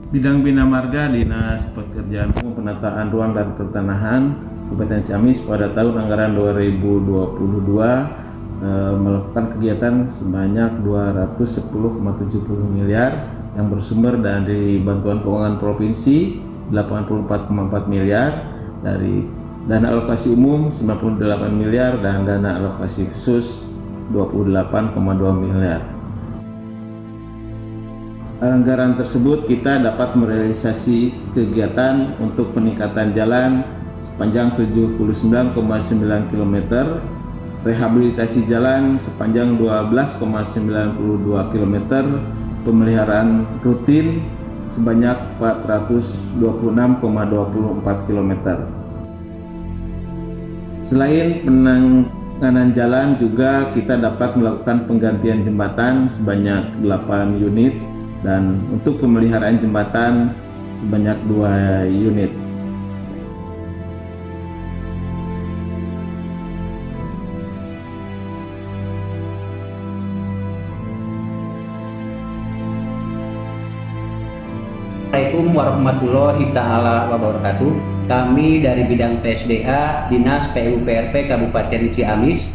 Bidang Bina Marga Dinas Pekerjaan Umum Penataan Ruang dan Pertanahan Kabupaten Ciamis pada tahun anggaran 2022 melakukan kegiatan sebanyak 210,70 miliar yang bersumber dari bantuan keuangan provinsi 84,4 miliar, dari dana alokasi umum 98 miliar dan dana alokasi khusus 28,2 miliar. Anggaran tersebut kita dapat merealisasi kegiatan untuk peningkatan jalan sepanjang 79,9 km, rehabilitasi jalan sepanjang 12,92 km, pemeliharaan rutin sebanyak 426,24 km. Selain penanganan jalan, juga kita dapat melakukan penggantian jembatan sebanyak 8 unit dan untuk pemeliharaan jembatan sebanyak 2 unit. Assalamualaikum warahmatullahi taala wabarakatuh. Kami dari bidang PSDA Dinas PUPRP Kabupaten Ciamis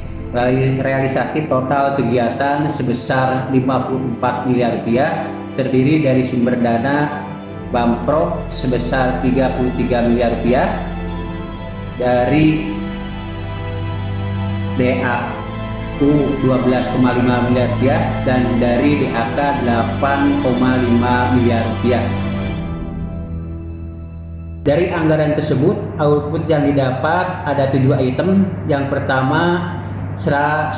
realisasi total kegiatan sebesar 54 miliar rupiah, terdiri dari sumber dana Bamprop sebesar 33 miliar rupiah, dari DAU 12,5 miliar rupiah, dan dari DAK 8,5 miliar rupiah. Dari anggaran tersebut, output yang didapat ada 7 item. Yang pertama,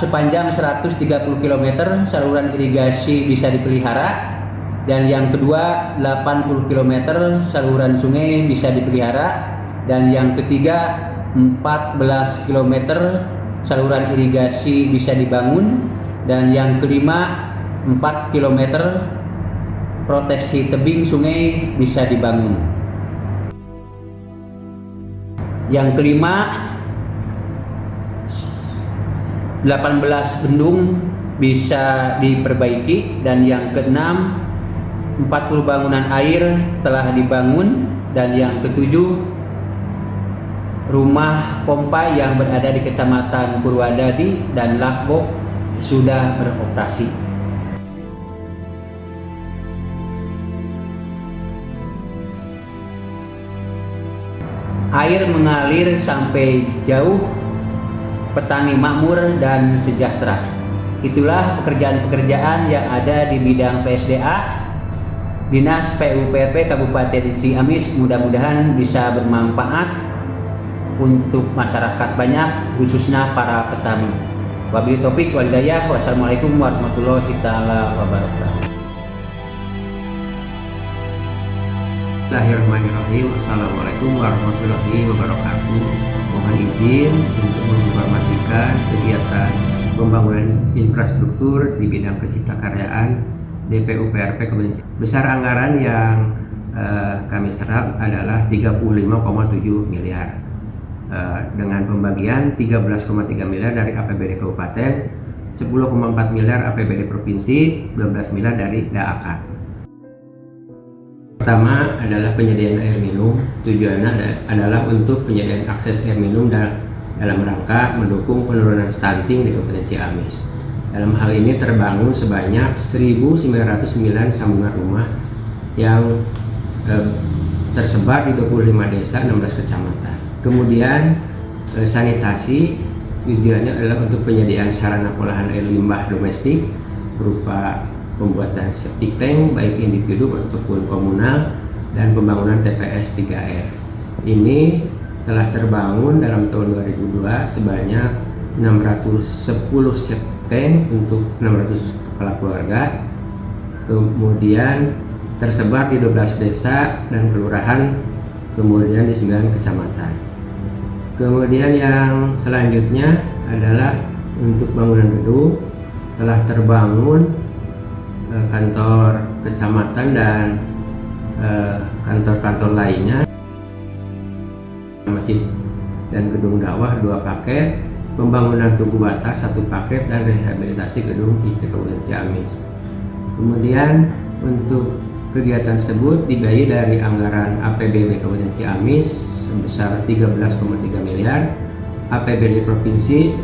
sepanjang 130 km saluran irigasi bisa dipelihara, dan yang kedua 80 km saluran sungai bisa dipelihara, dan yang ketiga 14 km saluran irigasi bisa dibangun, dan yang kelima 4 km proteksi tebing sungai bisa dibangun. Yang kelima 18 bendung bisa diperbaiki, dan yang keenam 40 bangunan air telah dibangun, dan yang ketujuh rumah pompa yang berada di Kecamatan Purwadadi dan Lakbok sudah beroperasi. Air mengalir sampai jauh, petani makmur dan sejahtera. Itulah pekerjaan-pekerjaan yang ada di bidang PSDA Dinas PUPRP Kabupaten Ciamis. Mudah-mudahan bisa bermanfaat untuk masyarakat banyak, khususnya para petani. Wabillahi taufiq wal hidayah. Wassalamualaikum warahmatullahi taala wabarakatuh. Bismillahirrahmanirrahim. Assalamualaikum warahmatullahi wabarakatuh. Mohon izin untuk menginformasikan kegiatan pembangunan infrastruktur di bidang penciptakaryaan DPUPRP Kabupaten Ciamis. Besar anggaran yang kami serap adalah 35,7 miliar dengan pembagian 13,3 miliar dari APBD Kabupaten, 10,4 miliar APBD Provinsi, 12 miliar dari DAK. Pertama adalah penyediaan air minum. Tujuannya adalah untuk penyediaan akses air minum dalam rangka mendukung penurunan stunting di Kabupaten Ciamis. Dalam hal ini terbangun sebanyak 1.909 sambungan rumah yang tersebar di 25 desa, 16 kecamatan. Kemudian sanitasi, tujuannya adalah untuk penyediaan sarana pengolahan air limbah domestik berupa pembuatan septic tank baik individu ataupun komunal, dan pembangunan TPS 3R. Ini telah terbangun dalam tahun 2002 sebanyak 610 septic tank untuk 600 kepala keluarga, kemudian tersebar di 12 desa dan kelurahan, kemudian di 9 kecamatan. Kemudian yang selanjutnya adalah untuk bangunan gedung, telah terbangun kantor kecamatan dan kantor-kantor lainnya, masjid dan gedung dakwah 2 paket, pembangunan tugu batas 1 paket, dan rehabilitasi gedung IC Kabupaten Ciamis. Kemudian untuk Kegiatan tersebut dibiayai dari anggaran APBD Kabupaten Ciamis sebesar 13,3 miliar, APBD Provinsi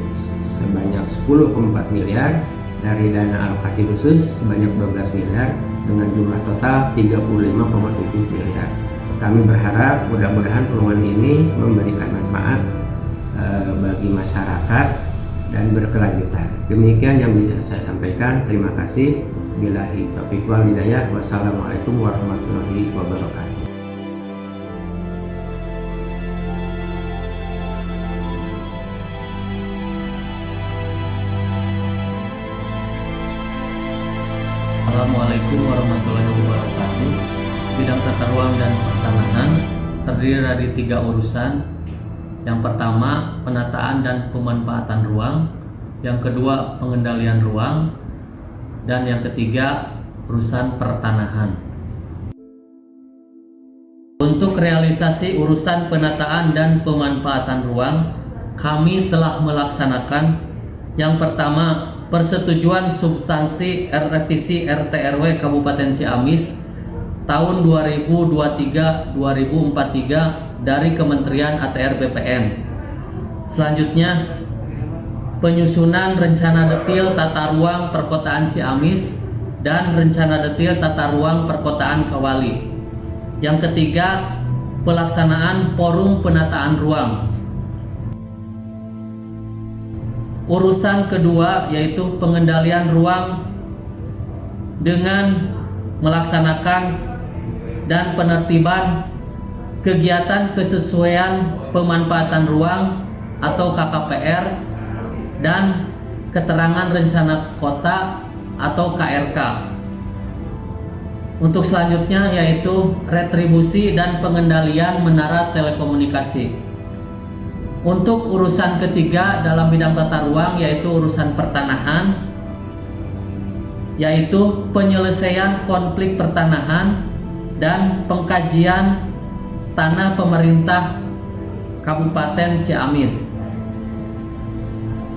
sebanyak 10,4 miliar, dari dana alokasi khusus sebanyak 12 miliar dengan jumlah total 35,7 miliar. Kami berharap mudah-mudahan peluang ini memberikan manfaat bagi masyarakat dan berkelanjutan. Demikian yang bisa saya sampaikan. Terima kasih. Billahi taufiq wal hidayah. Wassalamualaikum warahmatullahi wabarakatuh. Assalamualaikum warahmatullahi wabarakatuh. Bidang tata ruang dan pertanahan terdiri dari 3 urusan. Yang pertama, penataan dan pemanfaatan ruang. Yang kedua, pengendalian ruang. Dan yang ketiga, urusan pertanahan. Untuk realisasi urusan penataan dan pemanfaatan ruang, kami telah melaksanakan yang pertama, persetujuan substansi revisi RT/RW Kabupaten Ciamis tahun 2023-2043 dari Kementerian ATR BPN. Selanjutnya, penyusunan rencana detil tata ruang perkotaan Ciamis dan rencana detil tata ruang perkotaan Kawali. Yang ketiga, pelaksanaan forum penataan ruang. Urusan kedua yaitu pengendalian ruang dengan melaksanakan dan penertiban kegiatan kesesuaian pemanfaatan ruang atau KKPR dan keterangan rencana kota atau KRK. Untuk selanjutnya yaitu retribusi dan pengendalian menara telekomunikasi. Untuk urusan ketiga dalam bidang tata ruang yaitu urusan pertanahan, yaitu penyelesaian konflik pertanahan dan pengkajian tanah pemerintah Kabupaten Ciamis.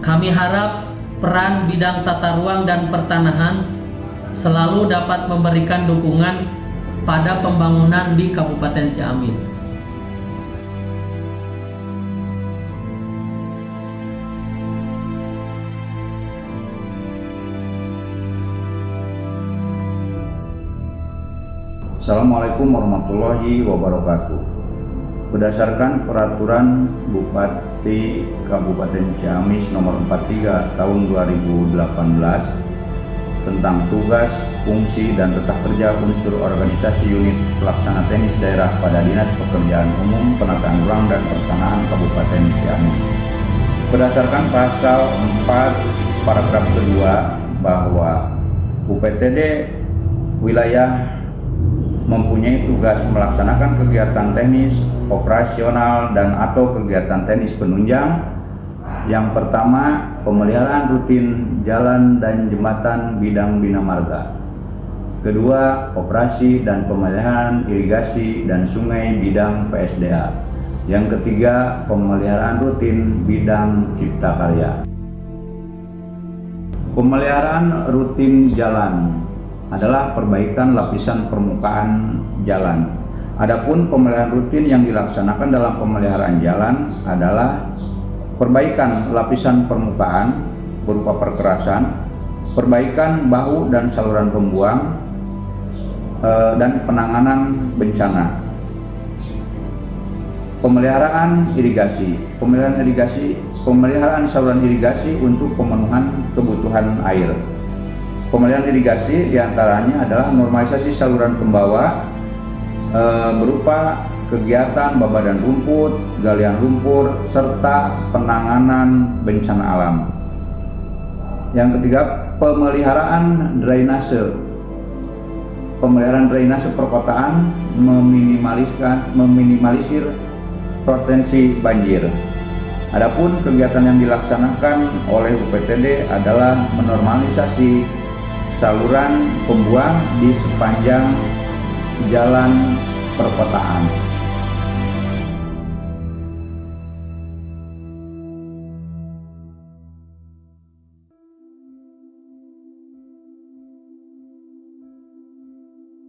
Kami harap peran bidang tata ruang dan pertanahan selalu dapat memberikan dukungan pada pembangunan di Kabupaten Ciamis. Assalamualaikum warahmatullahi wabarakatuh. Berdasarkan peraturan Bupati Kabupaten Ciamis nomor 43 tahun 2018 tentang tugas, fungsi, dan tata kerja unsur organisasi unit pelaksana teknis daerah pada Dinas Pekerjaan Umum, Penataan Ruang dan Pertanahan Kabupaten Ciamis. Berdasarkan pasal 4 paragraf kedua bahwa UPTD wilayah mempunyai tugas melaksanakan kegiatan teknis, operasional, dan atau kegiatan teknis penunjang. Yang pertama, pemeliharaan rutin jalan dan jembatan bidang bina marga. Kedua, operasi dan pemeliharaan irigasi dan sungai bidang PSDA. Yang ketiga, pemeliharaan rutin bidang cipta karya. Pemeliharaan rutin jalan adalah perbaikan lapisan permukaan jalan. Adapun pemeliharaan rutin yang dilaksanakan dalam pemeliharaan jalan adalah perbaikan lapisan permukaan berupa perkerasan, perbaikan bahu dan saluran pembuang, dan penanganan bencana. Pemeliharaan irigasi, pemeliharaan saluran irigasi untuk pemenuhan kebutuhan air. Pemeliharaan irigasi diantaranya adalah normalisasi saluran pembawa berupa kegiatan babadan rumput, galian lumpur, serta penanganan bencana alam. Yang ketiga, pemeliharaan drainase. Pemeliharaan drainase perkotaan meminimalisir potensi banjir. Adapun kegiatan yang dilaksanakan oleh UPTD adalah menormalisasi saluran pembuang di sepanjang jalan perkotaan.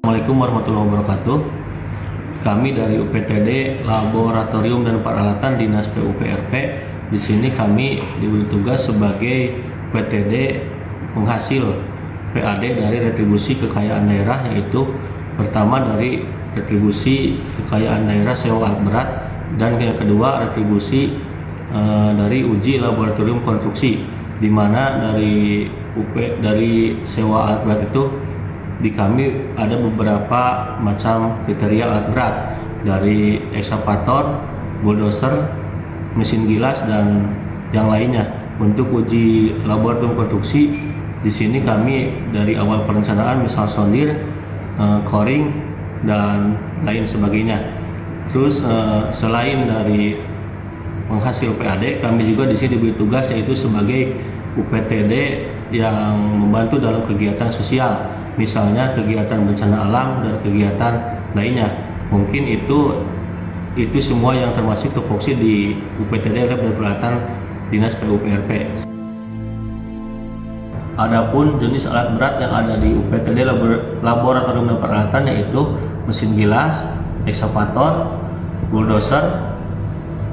Assalamualaikum Assalamualaikum warahmatullahi wabarakatuh. Kami dari UPTD Laboratorium dan Peralatan Dinas PUPRP. Di sini kami diberi tugas sebagai PTD penghasil PAD dari retribusi kekayaan daerah, yaitu pertama dari retribusi kekayaan daerah sewa alat berat, dan yang kedua retribusi dari uji laboratorium konstruksi, di mana dari sewa alat berat itu di kami ada beberapa macam kriteria alat berat, dari ekskavator, bulldozer, mesin gilas, dan yang lainnya. Untuk uji laboratorium konstruksi, di sini kami dari awal perencanaan, misal sondir, coring, dan lain sebagainya. Terus selain dari penghasil PAD, kami juga di sini diberi tugas yaitu sebagai UPTD yang membantu dalam kegiatan sosial, misalnya kegiatan bencana alam dan kegiatan lainnya. Mungkin itu semua yang termasuk tupoksi di UPTD Lab dan Peralatan Dinas PUPRP. Adapun jenis alat berat yang ada di UPTD Laboratorium dan Peralatan yaitu mesin gilas, ekskavator, bulldozer,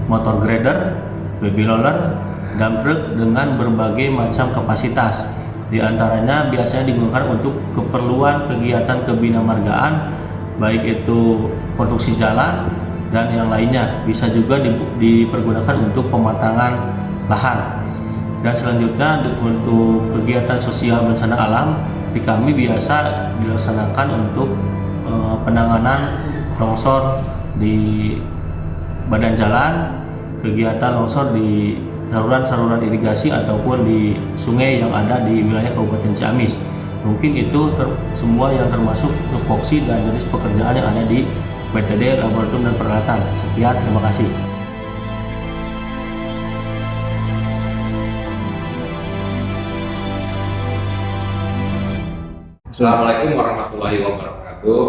motor grader, baby roller, dump truck dengan berbagai macam kapasitas. Di antaranya biasanya digunakan untuk keperluan kegiatan kebinamargaan, baik itu konstruksi jalan dan yang lainnya. Bisa juga dipergunakan untuk pematangan lahan. Dan selanjutnya untuk kegiatan sosial bencana alam di kami biasa dilaksanakan untuk penanganan longsor di badan jalan, kegiatan longsor di saluran-saluran irigasi ataupun di sungai yang ada di wilayah Kabupaten Ciamis. Mungkin itu semua yang termasuk tupoksi dan jenis pekerjaan yang ada di PTD Laboratorium dan Peralatan. Sekian, terima kasih. Assalamualaikum warahmatullahi wabarakatuh.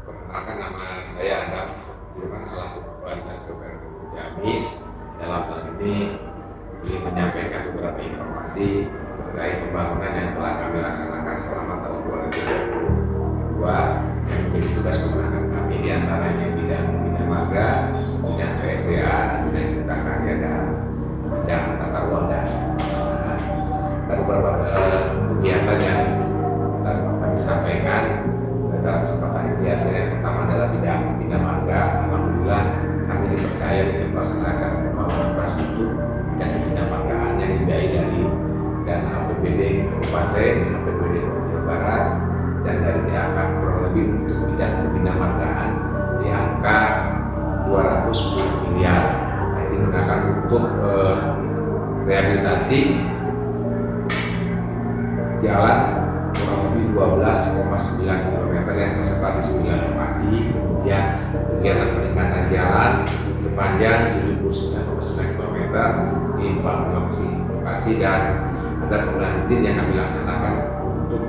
Perkenalkan, nama saya Adam Firman selaku Kepala Dinas PUPRP Ciamis. Dalam hal ini ingin menyampaikan beberapa informasi terkait pembangunan yang telah kami laksanakan selama tahun 2022 yang menjadi tugas kewenangan kami, diantaranya bidang marga, bidang PSDA, bidang cipta karya, dan bidang tata ruang dan ada beberapa kegiatan yang kami sampaikan dalam kesempatan ini. Yang pertama adalah bidang marga. Alhamdulillah kami dipercaya untuk melaksanakan pembangunan infrastruktur dan bidang margaan yang dibiayai dari dana APBD Kabupaten, APBD Jawa Barat, dan dari DAK kurang lebih untuk bidang margaan di angka 210 miliar. Nah, ini digunakan untuk rehabilitasi jalan kurang lebih 12,9 km yang tersebar di 9 lokasi. Kemudian kegiatan peningkatan jalan sepanjang 79,9 km di 4 lokasi, dan ada pembangunan rutin yang kami laksanakan untuk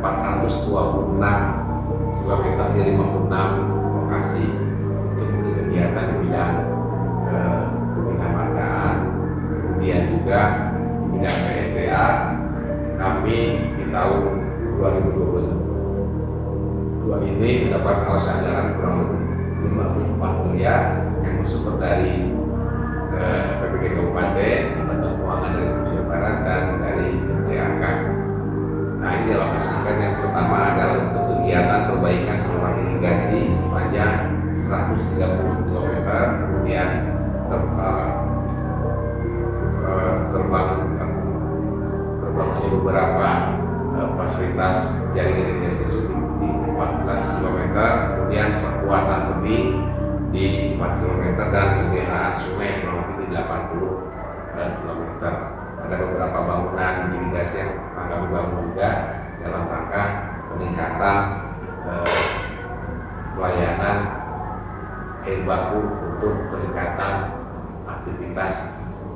426 km di 56 lokasi untuk kegiatan di bidang margaan. Kemudian juga di bidang PSDA kami di tahun 2022 ini mendapat alokasi anggaran kurang lebih 54 miliar yang bersumber dari APBD Kabupaten, Badan Keuangan dari Jawa Barat, dan dari DAK. Nah, ini alokasi anggaran yang pertama adalah untuk kegiatan perbaikan saluran irigasi sepanjang 130 km, kemudian terbangunnya beberapa fasilitas jaringan irigasi di 14 km, kemudian perkuatan lebih di 4 km, dan pemeliharaan sungai kurang lebih di 80 km. Ada beberapa bangunan irigasi yang kami bangun juga dalam rangka peningkatan pelayanan air baku untuk peningkatan aktivitas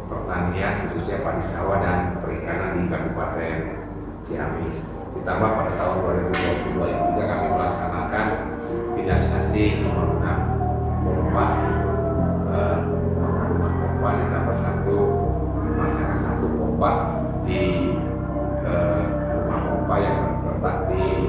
pertanian, khususnya padi sawah dan perikanan di Kabupaten Ciamis. Ditambah pada tahun 2022 ini juga kami melaksanakan finalisasi pembangunan pompa, ditambah satu pompa di rumah pompa yang terletak di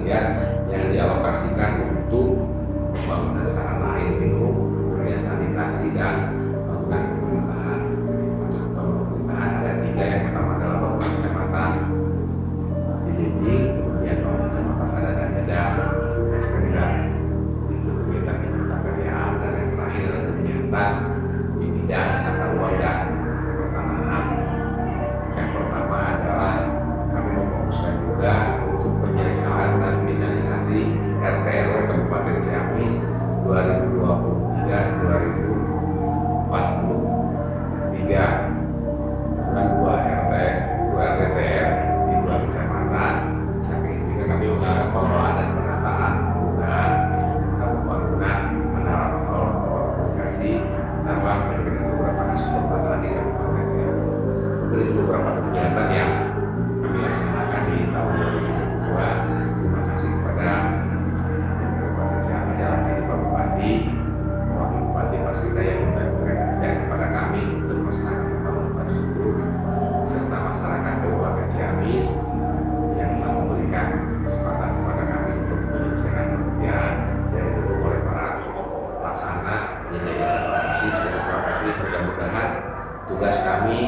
miliar yang dialokasikan untuk pembangunan sarana air minum, kemudian sanitasi dan bangunan pemerintahan. Untuk pemerintahan ada 3, yang pertama adalah bangunan kecamatan Tidindi, kemudian bangunan kecamatan Sadar dan Nyadar, dan itu kegiatan karyaan, dan yang terakhir kegiatan di bidang tata ruang dan pertanahan. Yang pertama adalah kami memfokuskan juga untuk penyelesaian dan finalisasi RT/RW Kabupaten Ciamis 2023 dan 2 RT/TR di 2 kecamatan. Samping itu juga kami melakukan pengelolaan dan penataan pembangunan menara komunikasi tambang dan beberapa kesempatan di Kabupaten Ciamis. Itu beberapa kegiatan yang kami laksanakan di tahun 2022. Terima kasih kepada Kabupaten Ciamis dalam ini Pak Bupati, Wakil Bupati Pasir Daya dan kepada kami untuk melaksanakan pembangunan infrastruktur serta masyarakat Kabupaten Ciamis yang telah memberikan kesempatan kepada kami untuk menyelesaikan pekerjaan dari dulu oleh para pelaksana penyedia jasa produksi. Terima kasih. Mudah-mudahan tugas kami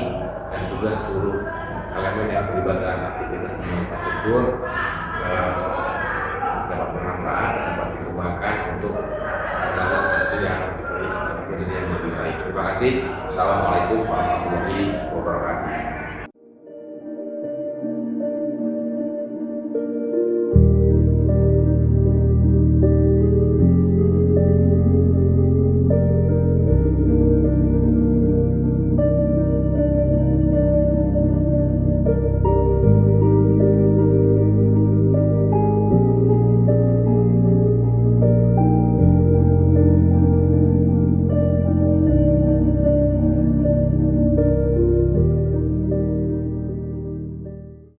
dan tugas seluruh elemen yang terlibat dalam aktivitas infrastruktur dapat bermanfaat dan dapat dikembangkan untuk membangun industri yang lebih baik. Terima kasih. Wassalamualaikum warahmatullahi wabarakatuh.